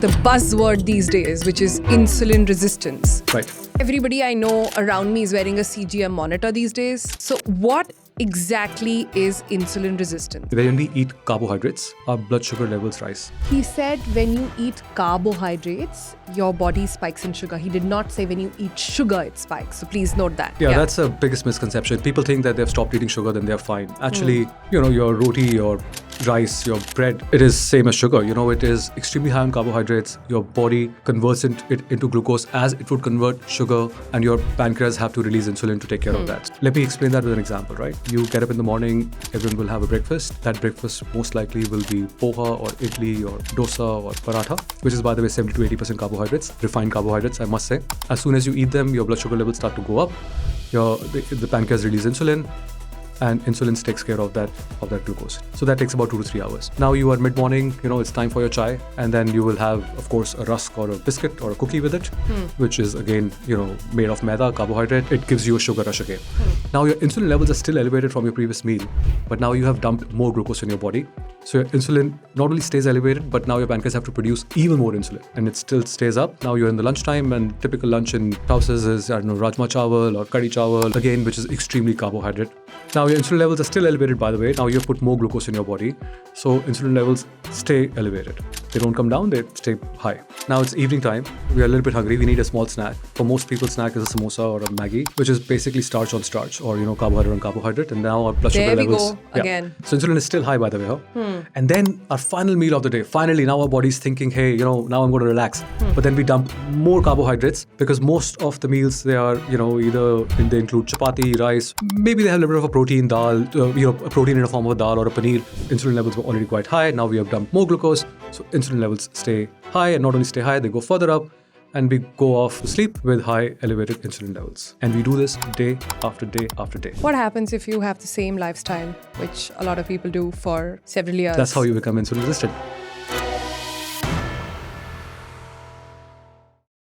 The buzzword these days, which is insulin resistance. Right. Everybody I know around me is wearing a CGM monitor these days. So what exactly is insulin resistance? When we eat carbohydrates, our blood sugar levels rise. He said when you eat carbohydrates, your body spikes in sugar. He did not say when you eat sugar, it spikes. So please note that. Yeah, that's the biggest misconception. People think that they've stopped eating sugar, then they're fine. Actually, your roti, your rice, your bread, it is same as sugar. It is extremely high on carbohydrates. Your body converts it into glucose as it would convert sugar, and your pancreas have to release insulin to take care of that. Let me explain that with an example, right? You get up in the morning, everyone will have a breakfast. That breakfast most likely will be poha or idli or dosa or paratha, which is, by the way, 70 to 80% carbohydrates, refined carbohydrates, I must say. As soon as you eat them, your blood sugar levels start to go up. The pancreas release insulin, and insulin takes care of that glucose. So that takes about 2 to 3 hours. Now you are mid-morning, it's time for your chai, and then you will have, of course, a rusk or a biscuit or a cookie with it, which is again, made of maida, carbohydrate. It gives you a sugar rush again. Now your insulin levels are still elevated from your previous meal, but now you have dumped more glucose in your body. So your insulin not only stays elevated, but now your pancreas have to produce even more insulin, and it still stays up. Now you're in the lunchtime, and typical lunch in houses is, rajma chawal or kadhi chawal, again, which is extremely carbohydrate. Now your insulin levels are still elevated, by the way. Now you put more glucose in your body, so insulin levels stay elevated. They don't come down, they stay high. Now it's evening time. We are a little bit hungry. We need a small snack. For most people, snack is a samosa or a Maggi, which is basically starch on starch, or carbohydrate on carbohydrate. And now our blood sugar levels. There we go again. So insulin is still high, by the way. And then our final meal of the day. Finally, now our body's thinking, hey, now I'm going to relax. But then we dump more carbohydrates, because most of the meals, they are, either they include chapati, rice, maybe they have a little bit of a protein, dal, a protein in the form of a dal or a paneer. Insulin levels were already quite high. Now we have dumped more glucose. So insulin levels stay high, and not only stay high, they go further up, and we go off to sleep with high elevated insulin levels. And we do this day after day after day. What happens if you have the same lifestyle, which a lot of people do for several years? That's how you become insulin resistant.